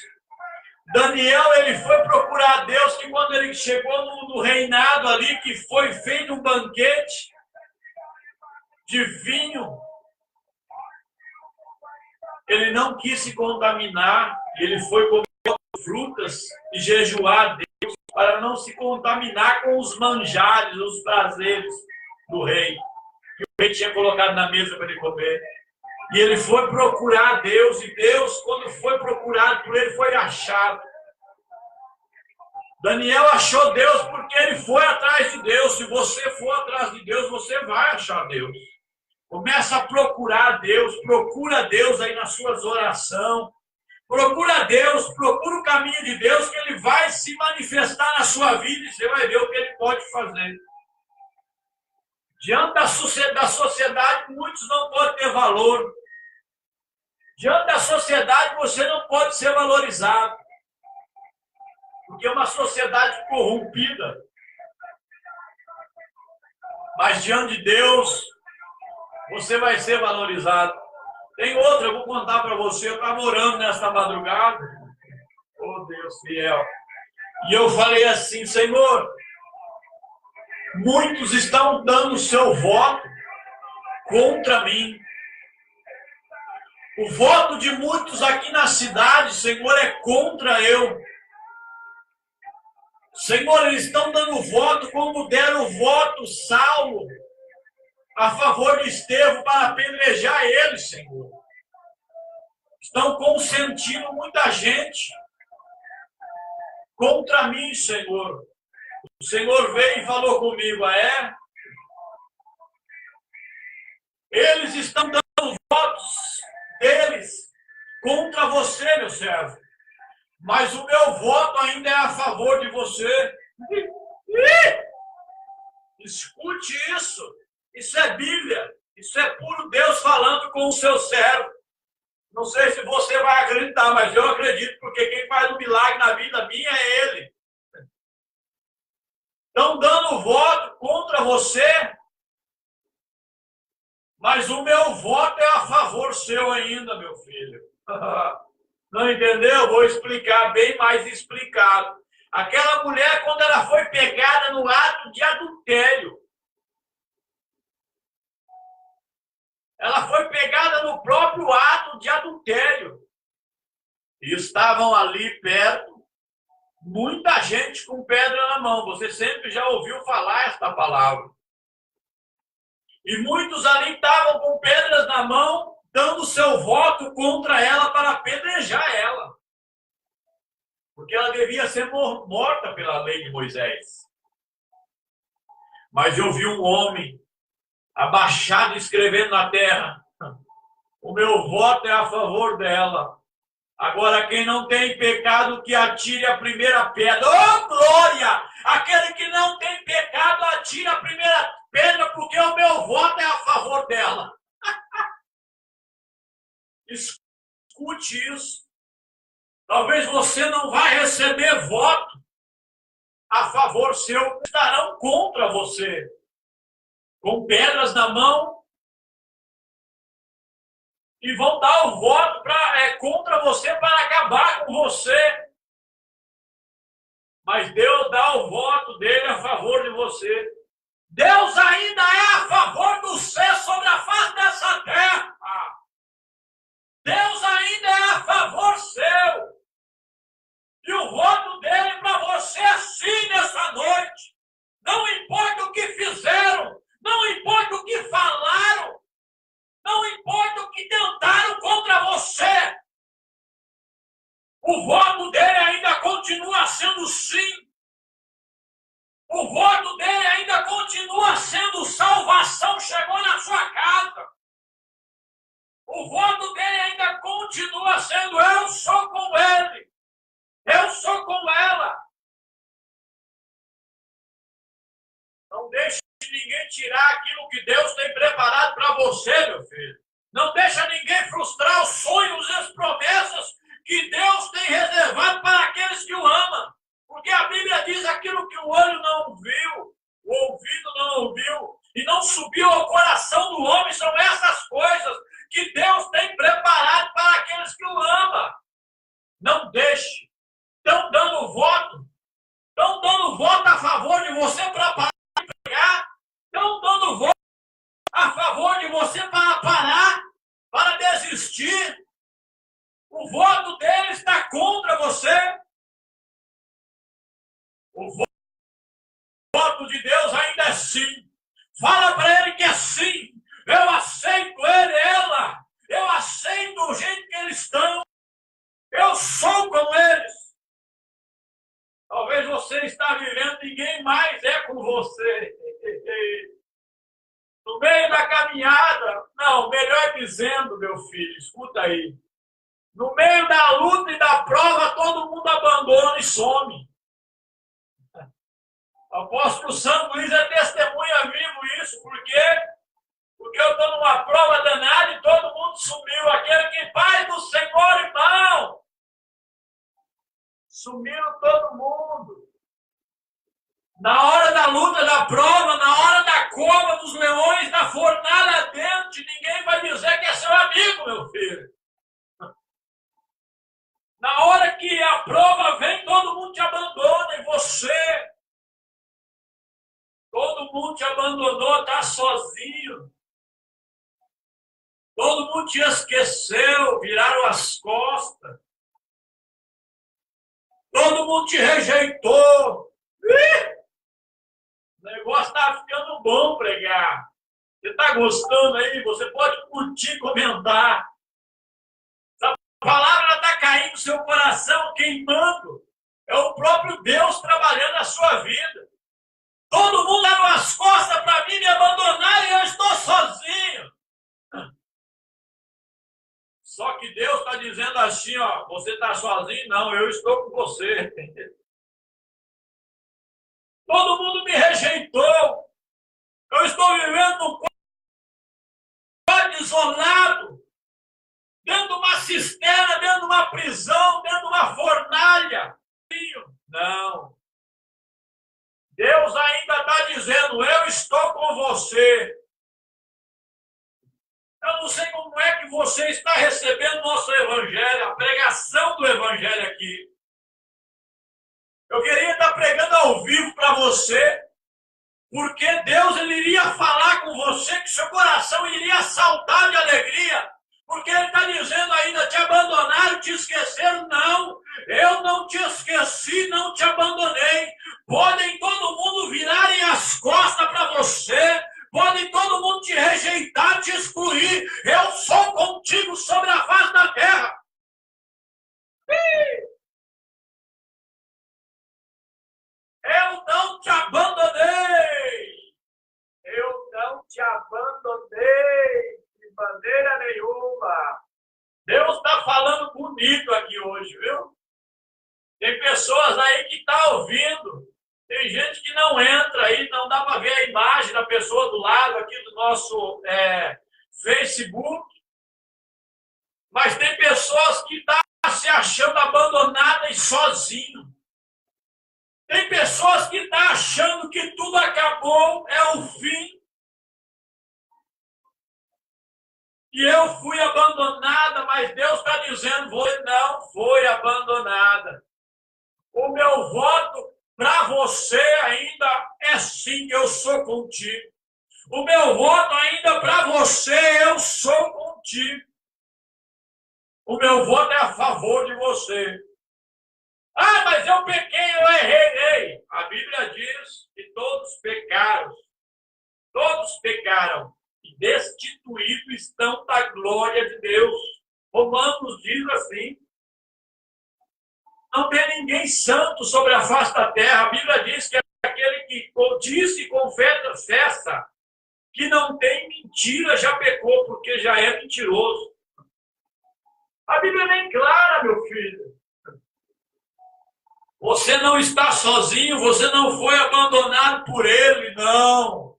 Daniel, ele foi procurar Deus, que quando ele chegou no reinado ali, que foi feito um banquete de vinho, ele não quis se contaminar, ele foi comer frutas e jejuar a Deus para não se contaminar com os manjares, os prazeres do rei, que o rei tinha colocado na mesa para ele comer. E ele foi procurar Deus, e Deus, quando foi procurado por ele, foi achado. Daniel achou Deus porque ele foi atrás de Deus. Se você for atrás de Deus, você vai achar Deus. Começa a procurar Deus, procura Deus aí nas suas orações. Procura Deus, procura o caminho de Deus, que ele vai se manifestar na sua vida e você vai ver o que ele pode fazer. Diante da sociedade, muitos não podem ter valor. Diante da sociedade, você não pode ser valorizado. Porque é uma sociedade corrompida. Mas diante de Deus, você vai ser valorizado. Tem outra, eu vou contar para você. Eu estava orando nesta madrugada. Oh, Deus fiel. E eu falei assim, Senhor, muitos estão dando seu voto contra mim. O voto de muitos aqui na cidade, Senhor, é contra eu. Senhor, eles estão dando voto como deram voto Saulo a favor de Estevão para apedrejar ele, Senhor. Estão consentindo muita gente contra mim, Senhor. O Senhor veio e falou comigo, é? Eles estão dando votos deles contra você, meu servo. Mas o meu voto ainda é a favor de você. Escute isso. Isso é Bíblia. Isso é puro Deus falando com o seu servo. Não sei se você vai acreditar, mas eu acredito, porque quem faz um milagre na vida minha é Ele. Estão dando voto contra você, mas o meu voto é a favor seu ainda, meu filho. Não entendeu? Vou explicar bem mais explicado. Aquela mulher, quando ela foi pegada no ato de adultério, ela foi pegada no próprio ato de adultério. E estavam ali perto muita gente com pedra na mão. Você sempre já ouviu falar esta palavra. E muitos ali estavam com pedras na mão, dando seu voto contra ela para apedrejar ela. Porque ela devia ser morta pela lei de Moisés. Mas eu vi um homem abaixado escrevendo na terra, o meu voto é a favor dela. Agora, quem não tem pecado, que atire a primeira pedra. Oh, glória! Aquele que não tem pecado, atire a primeira pedra, porque o meu voto é a favor dela. Escute isso. Talvez você não vai receber voto a favor seu, estarão contra você, com pedras na mão, e vão dar o voto contra você para acabar com você. Mas Deus dá o voto dele a favor de você. Deus ainda é a favor do ser sobre a face dessa terra. Deus ainda é a favor seu. E o voto dele para você é sim nessa noite. Não importa o que fizeram, não importa o que falaram, não importa o que tentaram contra você. O voto dele ainda continua ainda continua sendo salvação, chegou na sua casa. O voto dele ainda continua sendo: eu sou com ele, eu sou com ela. Não deixe ninguém tirar aquilo que Deus tem preparado para você, meu filho. Não deixa ninguém frustrar os sonhos e as promessas que Deus tem reservado para aqueles que o amam. Porque a Bíblia diz: aquilo que o olho não viu, o ouvido não ouviu, e não subiu ao coração do homem, são essas coisas que Deus tem preparado para aqueles que o amam. Não deixe. Estão dando voto a favor de você para parar de pregar, estão dando voto a favor de você para parar, para desistir. O voto dele está contra você. O voto de Deus ainda é sim. Fala para ele que é sim. Eu aceito ele, ela. Eu aceito o jeito que eles estão. Eu sou com eles. Talvez você está vivendo, ninguém mais é com você. No meio da caminhada, não, melhor dizendo, meu filho, escuta aí. No meio da luta e da prova, todo mundo abandona e some. O apóstolo Santo Luís é testemunha vivo isso. Por quê? Porque eu estou numa prova danada e todo mundo sumiu. Aquele que faz do Senhor, irmão. Sumiram todo mundo. Na hora da luta, da prova, na hora da cova dos leões, da fornalha ardente, ninguém vai dizer que é seu amigo, meu filho. Na hora que a prova vem, todo mundo te abandona. E você, todo mundo te abandonou, está sozinho. Todo mundo te esqueceu, viraram as costas. Todo mundo te rejeitou. O negócio está ficando bom pregar. Você está gostando aí? Você pode curtir, comentar. Essa palavra está caindo no seu coração, queimando. É o próprio Deus trabalhando na sua vida. Todo mundo dando as costas para mim, me abandonar e eu estou sozinho. Só que Deus está dizendo assim, ó, você está sozinho? Não, eu estou com você. Todo mundo me rejeitou. Eu estou vivendo num quarto isolado, dentro de uma cisterna, dentro de uma prisão, dentro de uma fornalha. Não. Deus ainda está dizendo: eu estou com você. Eu não sei como é que você está recebendo o nosso evangelho, a pregação do evangelho aqui. Eu queria estar pregando ao vivo para você, porque Deus ele iria falar com você, que seu coração iria saltar de alegria, porque Ele está dizendo ainda: te abandonaram, te esqueceram. Não, eu não te esqueci, não te abandonei. Podem todo mundo virarem as costas para você, podem todo mundo te rejeitar, te excluir. Eu sou contigo sobre a face da terra. Eu não te abandonei. Eu não te abandonei de maneira nenhuma. Deus está falando bonito aqui hoje, viu? Tem pessoas aí que estão ouvindo. Tem gente que não entra aí, não dá para ver a imagem da pessoa do lado aqui do nosso Facebook. Mas tem pessoas que estão se achando abandonada e sozinho. Tem pessoas que estão achando que tudo acabou, é o fim. E eu fui abandonada, mas Deus está dizendo: você não foi abandonada. O meu voto para você ainda é sim, eu sou contigo. O meu voto ainda para você, eu sou contigo. O meu voto é a favor de você. Ah, mas eu pequei, eu errei. A Bíblia diz que todos pecaram. Todos pecaram. E destituídos estão da glória de Deus. Romanos diz assim: não tem ninguém santo sobre a face da terra. A Bíblia diz que aquele que disse e confessa que não tem mentira, já pecou, porque já é mentiroso. A Bíblia é bem clara, meu filho. Você não está sozinho, você não foi abandonado por ele, não.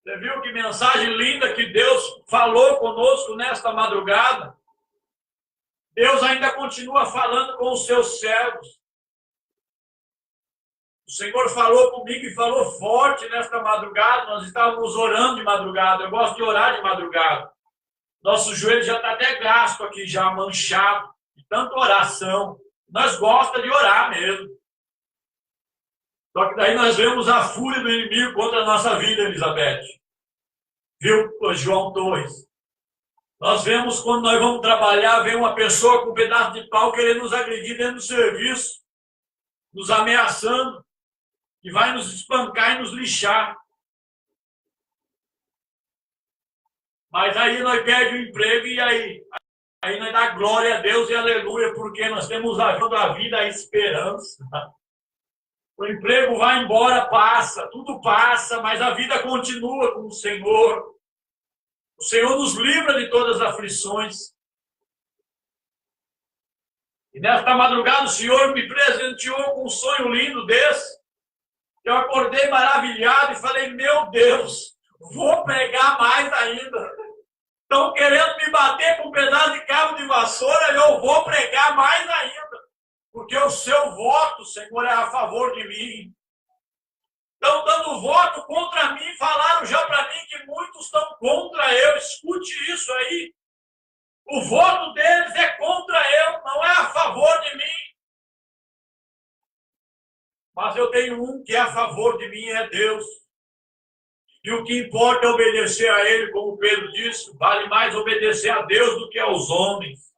Você viu que mensagem linda que Deus falou conosco nesta madrugada? Deus ainda continua falando com os seus servos. O Senhor falou comigo e falou forte nesta madrugada. Nós estávamos orando de madrugada. Eu gosto de orar de madrugada. Nosso joelho já está até gasto aqui, já manchado, de tanta oração. Nós gostamos de orar mesmo. Só que daí nós vemos a fúria do inimigo contra a nossa vida, Elizabeth. Viu, João Torres? Nós vemos quando nós vamos trabalhar, vem uma pessoa com um pedaço de pau querendo nos agredir dentro do serviço, nos ameaçando, e vai nos espancar e nos lixar. Mas aí nós perdemos o emprego e aí nós dá glória a Deus e aleluia, porque nós temos a vida, a esperança. O emprego vai embora, passa, tudo passa, mas a vida continua com o Senhor. O Senhor nos livra de todas as aflições. E nesta madrugada o Senhor me presenteou com um sonho lindo desse. Eu acordei maravilhado e falei, meu Deus, vou pregar mais ainda. Estão querendo me bater com um pedaço de cabo de vassoura, eu vou pregar mais ainda. Porque o seu voto, Senhor, é a favor de mim. Estão dando voto contra mim, falaram já para mim que muitos estão contra eu. Escute isso aí. O voto deles é contra eu, não é a favor de mim. Mas eu tenho um que é a favor de mim, é Deus. E o que importa é obedecer a Ele, como Pedro disse, vale mais obedecer a Deus do que aos homens.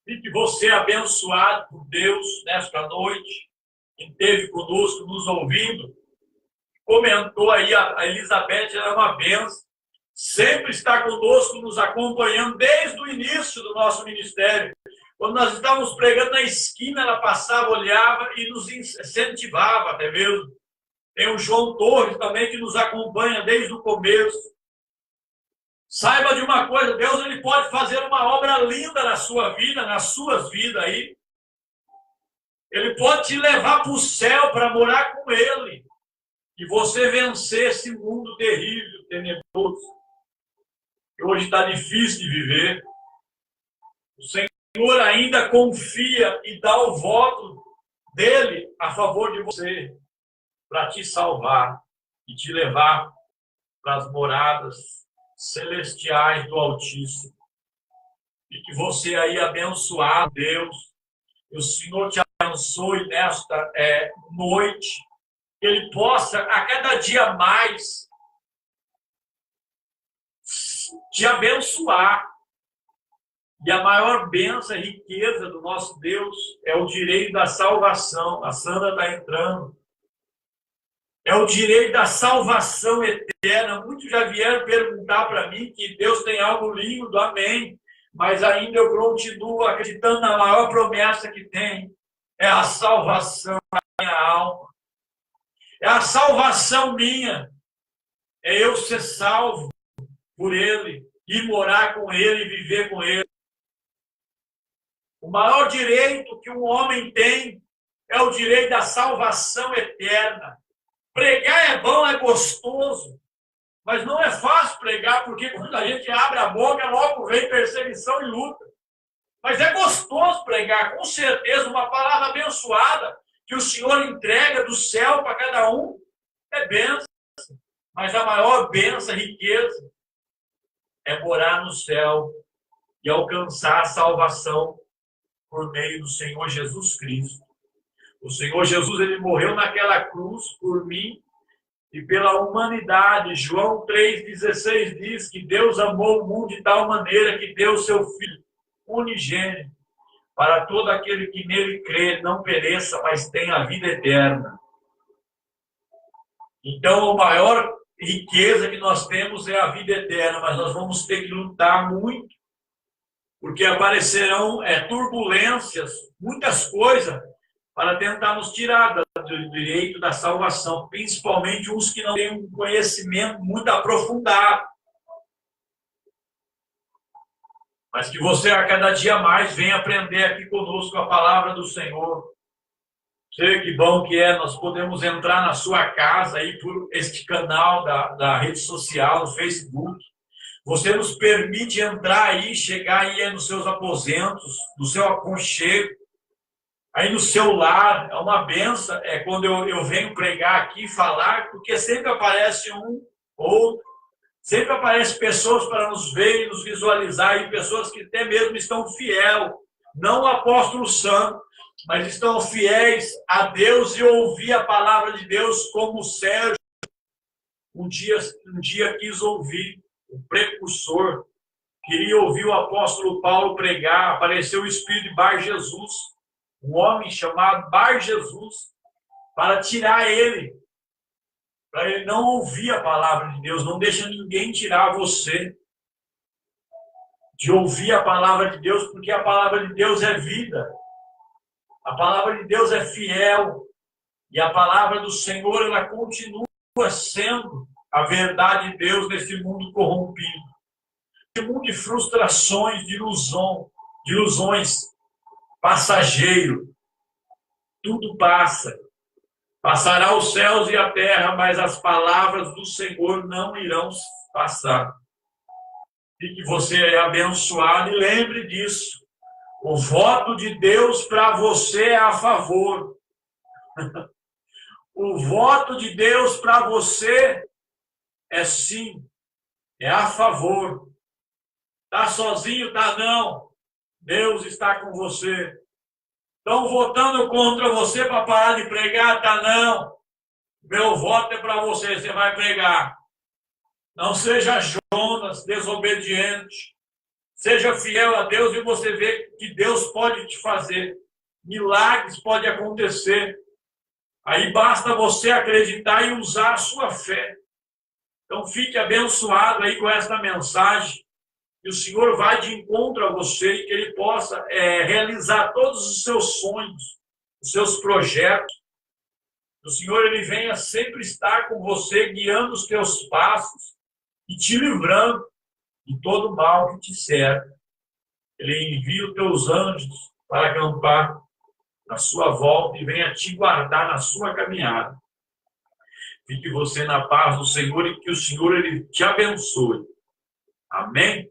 E que você é abençoado por Deus nesta noite, que esteve conosco, nos ouvindo. Comentou aí, a Elizabeth era uma bênção. Sempre está conosco, nos acompanhando desde o início do nosso ministério. Quando nós estávamos pregando na esquina, ela passava, olhava e nos incentivava até mesmo. Tem o João Torres também, que nos acompanha desde o começo. Saiba de uma coisa, Deus ele pode fazer uma obra linda na sua vida, nas suas vidas aí. Ele pode te levar para o céu para morar com Ele. E você vencer esse mundo terrível, tenebroso. Que hoje está difícil de viver. O Senhor ainda confia e dá o voto dele a favor de você, para te salvar e te levar para as moradas celestiais do Altíssimo. E que você aí abençoado, Deus, que o Senhor te abençoe nesta noite, que Ele possa a cada dia mais te abençoar. E a maior bênção e riqueza do nosso Deus é o direito da salvação. A Sandra está entrando. É o direito da salvação eterna. Muitos já vieram perguntar para mim que Deus tem algo lindo, amém. Mas ainda eu continuo acreditando na maior promessa que tem. É a salvação da minha alma. É a salvação minha. É eu ser salvo por Ele, e morar com Ele, e viver com Ele. O maior direito que um homem tem é o direito da salvação eterna. Pregar é bom, é gostoso, mas não é fácil pregar, porque quando a gente abre a boca, logo vem perseguição e luta. Mas é gostoso pregar, com certeza, uma palavra abençoada que o Senhor entrega do céu para cada um, é bênção. Mas a maior bênção, riqueza, é morar no céu e alcançar a salvação por meio do Senhor Jesus Cristo. O Senhor Jesus, ele morreu naquela cruz por mim e pela humanidade. João 3,16 diz que Deus amou o mundo de tal maneira que deu seu Filho unigênito para todo aquele que nele crê, não pereça, mas tenha a vida eterna. Então, a maior riqueza que nós temos é a vida eterna, mas nós vamos ter que lutar muito, porque aparecerão turbulências, muitas coisas. para tentar nos tirar do direito da salvação, principalmente os que não têm um conhecimento muito aprofundado. Mas que você a cada dia mais venha aprender aqui conosco a palavra do Senhor. Sei que bom que nós podemos entrar na sua casa aí por este canal da rede social, no Facebook. Você nos permite entrar aí, chegar aí nos seus aposentos, no seu aconchego, aí no seu lar. É uma benção, quando eu venho pregar aqui, falar, porque sempre aparece um, outro, sempre aparecem pessoas para nos ver e nos visualizar, e pessoas que até mesmo estão fiéis, não o apóstolo santo, mas estão fiéis a Deus e ouvir a palavra de Deus, como o Sérgio um dia quis ouvir, o precursor, queria ouvir o apóstolo Paulo pregar. Apareceu o espírito de Bar Jesus, um homem chamado Bar Jesus, para tirar ele, para ele não ouvir a palavra de Deus. Não deixa ninguém tirar você de ouvir a palavra de Deus, porque a palavra de Deus é vida. A palavra de Deus é fiel. E a palavra do Senhor, ela continua sendo a verdade de Deus nesse mundo corrompido. Esse mundo de frustrações, de ilusões, passageiro. Tudo passa. Passará os céus e a terra, mas as palavras do Senhor não irão passar. E que você é abençoado e lembre disso. O voto de Deus para você é a favor. O voto de Deus para você é sim, é a favor. Está sozinho? Está não. Deus está com você. Estão votando contra você para parar de pregar? Está não. Meu voto é para você, você vai pregar. Não seja Jonas, desobediente. Seja fiel a Deus e você vê que Deus pode te fazer. Milagres podem acontecer. Aí basta você acreditar e usar a sua fé. Então fique abençoado aí com esta mensagem. E o Senhor vai de encontro a você e que Ele possa realizar todos os seus sonhos, os seus projetos. O Senhor, Ele venha sempre estar com você, guiando os teus passos e te livrando de todo mal que te serve. Ele envia os teus anjos para acampar na sua volta e venha te guardar na sua caminhada. Fique você na paz do Senhor e que o Senhor, Ele te abençoe. Amém?